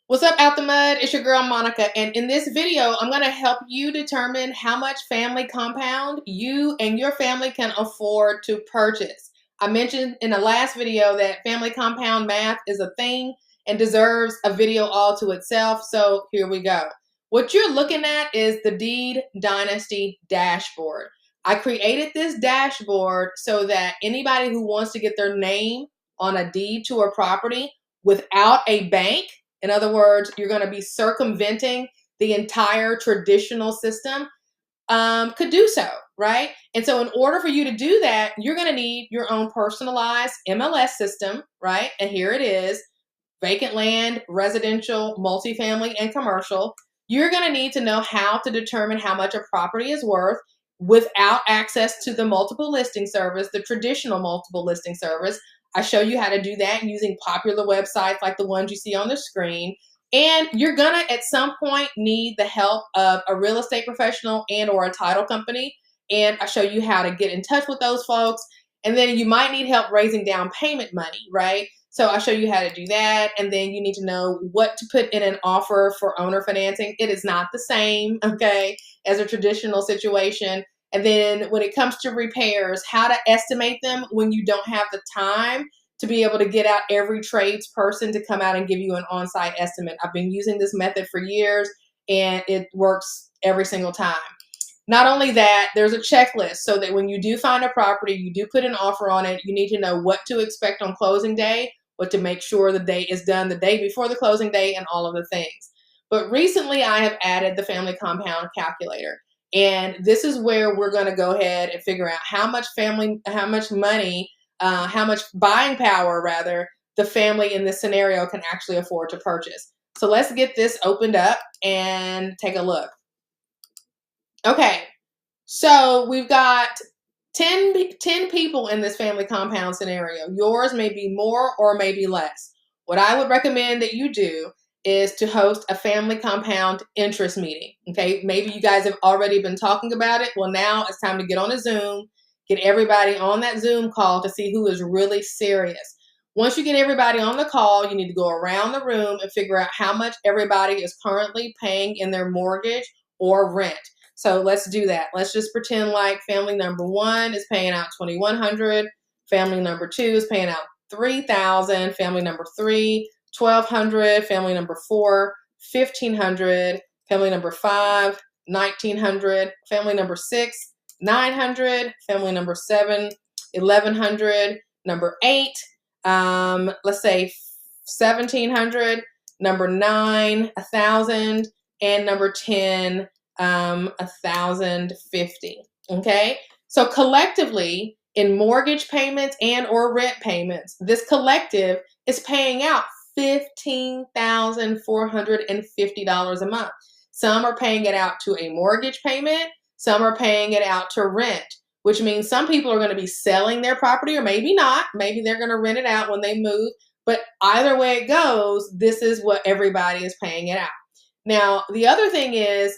What's up, Out the Mud? It's your girl, Monica. And in this video, I'm going to help you determine how much family compound you and your family can afford to purchase. I mentioned in the last video that family compound math is a thing and deserves a video all to itself. So here we go. What you're looking at is the Deed Dynasty dashboard. I created this dashboard so that anybody who wants to get their name on a deed to a property without a bank, in other words, you're going to be circumventing the entire traditional system, could do so, right? And so in order for you to do that, you're going to need your own personalized MLS system, right? And here it is: vacant land, residential, multifamily, and commercial. You're going to need to know how to determine how much a property is worth without access to the multiple listing service, the traditional multiple listing service. I show you how to do that using popular websites like the ones you see on the screen. And you're gonna at some point need the help of a real estate professional and or a title company. And I show you how to get in touch with those folks. And then you might need help raising down payment money, right? So I'll show you how to do that. And then you need to know what to put in an offer for owner financing. It is not the same, okay, as a traditional situation. And then when it comes to repairs, how to estimate them when you don't have the time to be able to get out every tradesperson to come out and give you an on-site estimate. I've been using this method for years and it works every single time. Not only that, there's a checklist so that when you do find a property, you do put an offer on it, you need to know what to expect on closing day, what to make sure the date is done the day before the closing date, and all of the things. But recently I have added the family compound calculator. And this is where we're going to go ahead and figure out how much money, how much buying power, rather, the family in this scenario can actually afford to purchase. So let's get this opened up and take a look. Okay, so we've got 10 people in this family compound scenario. Yours may be more or maybe less. What I would recommend that you do is to host a family compound interest meeting. Okay, maybe you guys have already been talking about it. Well, now it's time to get on a Zoom, get everybody on that Zoom call to see who is really serious. Once you get everybody on the call, you need to go around the room and figure out how much everybody is currently paying in their mortgage or rent. So let's do that. Let's just pretend like family number 1 is paying out $2,100. Family number 2 is paying out $3,000. Family number 3, $1,200. Family number 4, $1,500. Family number 5, $1,900. Family number 6, $900. Family number 7, $1,100. Number 8, let's say $1,700. Number 9, $1,000. And number 10, $1,050. Okay, so collectively in mortgage payments and or rent payments, this collective is paying out $15,450 a month. Some are paying it out to a mortgage payment, some are paying it out to rent, which means some people are going to be selling their property, or maybe not. Maybe they're going to rent it out when they move. But either way it goes, this is what everybody is paying it out. Now, the other thing is,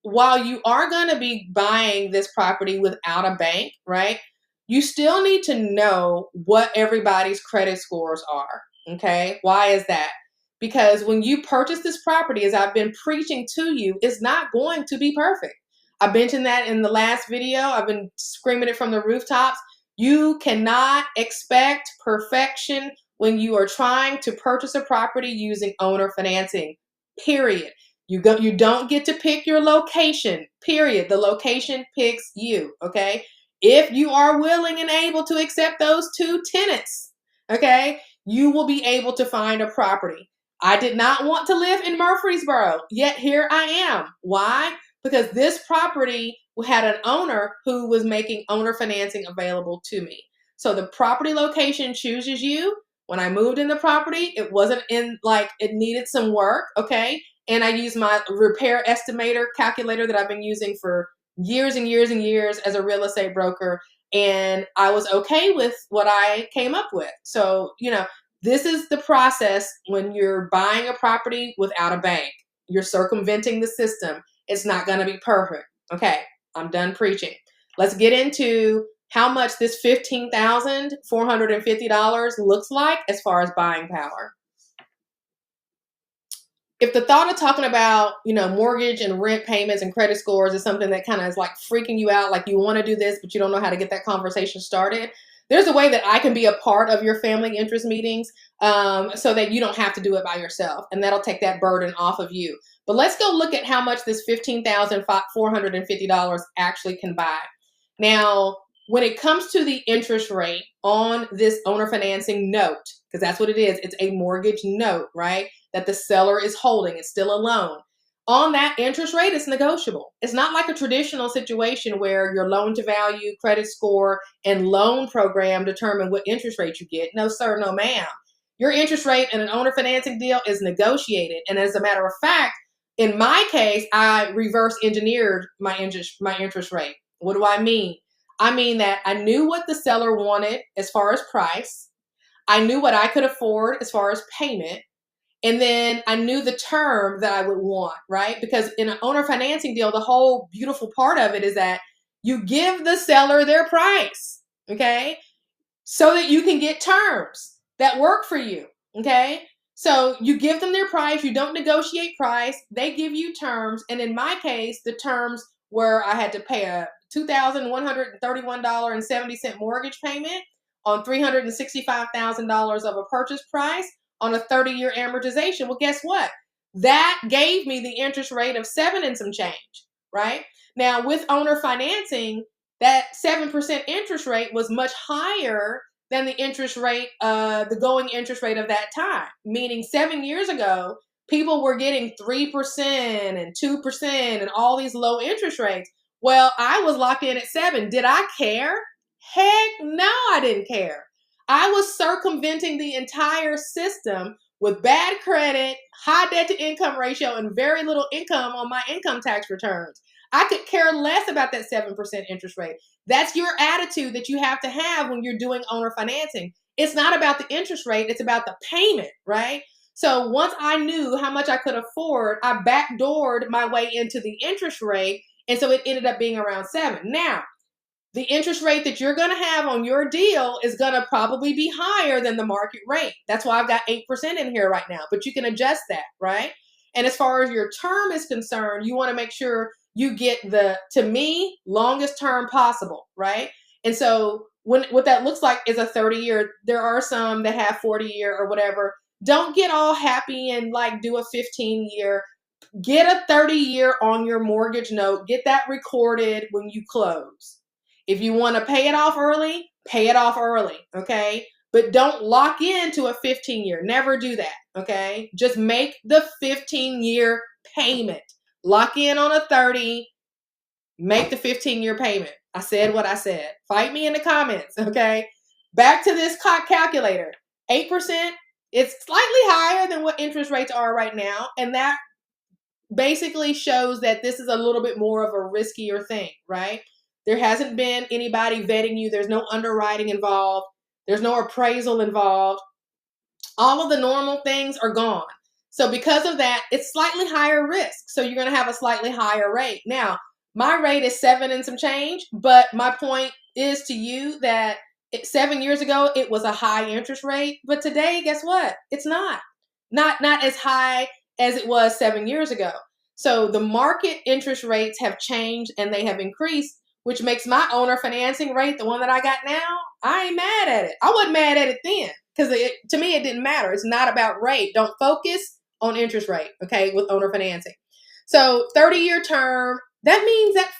while you are going to be buying this property without a bank, right, you still need to know what everybody's credit scores are. Okay, why is that? Because when you purchase this property, as I've been preaching to you, it's not going to be perfect. I mentioned that in the last video. I've been screaming it from the rooftops. You cannot expect perfection when you are trying to purchase a property using owner financing, period. You don't get to pick your location, period. The location picks you, okay? If you are willing and able to accept those 2 tenants, okay, you will be able to find a property. I did not want to live in Murfreesboro, yet here I am. Why? Because this property had an owner who was making owner financing available to me. So the property location chooses you. When I moved in the property, it wasn't in, like, it needed some work, okay? And I use my repair estimator calculator that I've been using for years and years and years as a real estate broker. And I was okay with what I came up with. So, this is the process when you're buying a property without a bank. You're circumventing the system. It's not going to be perfect. Okay, I'm done preaching. Let's get into how much this $15,450 looks like as far as buying power. if the thought of talking about, mortgage and rent payments and credit scores is something that kind of is like freaking you out, like you want to do this, but you don't know how to get that conversation started, there's a way that I can be a part of your family interest meetings, so that you don't have to do it by yourself. And that'll take that burden off of you. But let's go look at how much this $15,450 actually can buy. Now, when it comes to the interest rate on this owner financing note, because that's what it is, it's a mortgage note, right? That the seller is holding. It's still a loan. On that interest rate, it's negotiable. It's not like a traditional situation where your loan to value, credit score, and loan program determine what interest rate you get. No, sir, no, ma'am. Your interest rate in an owner financing deal is negotiated. And as a matter of fact, in my case, I reverse engineered my interest rate. What do I mean? I mean that I knew what the seller wanted as far as price. I knew what I could afford as far as payment. And then I knew the term that I would want, right? Because in an owner financing deal, the whole beautiful part of it is that you give the seller their price, okay? So that you can get terms that work for you, okay? So you give them their price, you don't negotiate price, they give you terms. And in my case, the terms were I had to pay a $2,131.70 mortgage payment on $365,000 of a purchase price on a 30-year amortization. Well, guess what? That gave me the interest rate of 7 and some change, right? Now, with owner financing, that 7% interest rate was much higher than the interest rate, the going interest rate of that time. Meaning 7 years ago, people were getting 3% and 2% and all these low interest rates. Well, I was locked in at 7. Did I care? Heck no, I didn't care. I was circumventing the entire system with bad credit, high debt to income ratio, and very little income on my income tax returns. I could care less about that 7% interest rate. That's your attitude that you have to have when you're doing owner financing. It's not about the interest rate, it's about the payment, right? So once I knew how much I could afford, I backdoored my way into the interest rate, and so it ended up being around 7. Now, the interest rate that you're going to have on your deal is going to probably be higher than the market rate. That's why I've got 8% in here right now, but you can adjust that, right? And as far as your term is concerned, you want to make sure you get the, to me, longest term possible, right? And so what that looks like is a 30-year. There are some that have 40-year or whatever. Don't get all happy and like do a 15-year. Get a 30-year on your mortgage note. Get that recorded when you close. If you want to pay it off early, pay it off early, okay? But don't lock into a 15-year. Never do that, okay? Just make the 15-year payment. Lock in on a 30, make the 15-year payment. I said what I said. Fight me in the comments, okay? Back to this calculator. 8%, it's slightly higher than what interest rates are right now, and that basically shows that this is a little bit more of a riskier thing, right? There hasn't been anybody vetting you. There's no underwriting involved. There's no appraisal involved. All of the normal things are gone. So because of that, it's slightly higher risk. So you're going to have a slightly higher rate. Now, my rate is 7 and some change, but my point is to you that 7 years ago, it was a high interest rate. But today, guess what? It's not. Not as high as it was 7 years ago. So the market interest rates have changed and they have increased, which makes my owner financing rate, the one that I got now, I ain't mad at it. I wasn't mad at it then because to me, it didn't matter. It's not about rate. Don't focus on interest rate, okay, with owner financing. So 30-year term, that means that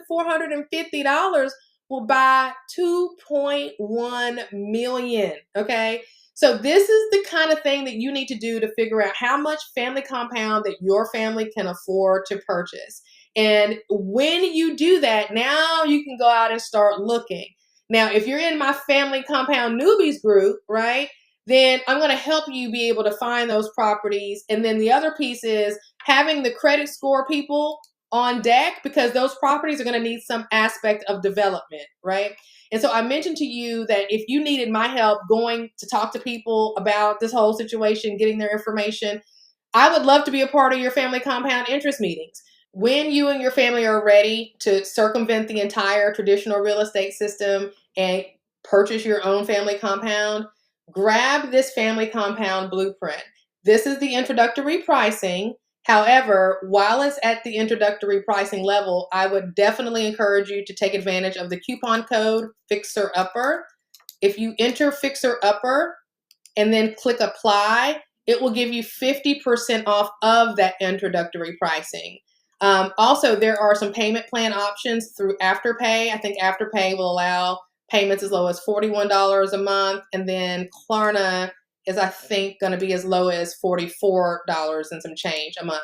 $15,450 will buy $2.1 million, okay? So this is the kind of thing that you need to do to figure out how much family compound that your family can afford to purchase. And when you do that, now you can go out and start looking. Now, if you're in my family compound newbies group, right, then I'm going to help you be able to find those properties. And then the other piece is having the credit score people on deck, because those properties are going to need some aspect of development, right? And so I mentioned to you that if you needed my help going to talk to people about this whole situation, getting their information, I would love to be a part of your family compound interest meetings. When you and your family are ready to circumvent the entire traditional real estate system and purchase your own family compound, grab this family compound blueprint. This is the introductory pricing. However, while it's at the introductory pricing level, I would definitely encourage you to take advantage of the coupon code Fixer Upper. If you enter Fixer Upper and then click apply, it will give you 50% off of that introductory pricing. Also, there are some payment plan options through Afterpay. I think Afterpay will allow payments as low as $41 a month, and then Klarna is, I think, going to be as low as $44 and some change a month.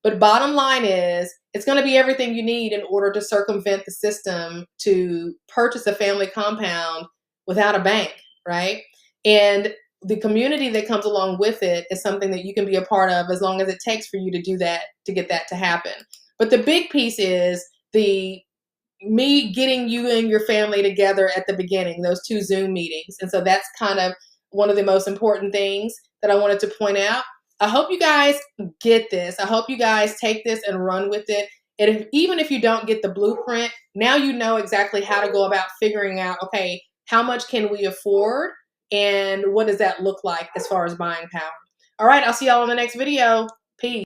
But bottom line is, it's going to be everything you need in order to circumvent the system to purchase a family compound without a bank, right? And the community that comes along with it is something that you can be a part of as long as it takes for you to do that, to get that to happen. But the big piece is me getting you and your family together at the beginning, those 2 Zoom meetings. And so that's kind of one of the most important things that I wanted to point out. I hope you guys get this. I hope you guys take this and run with it. And even if you don't get the blueprint, now you know exactly how to go about figuring out, okay, how much can we afford and what does that look like as far as buying power? All right, I'll see y'all in the next video. Peace.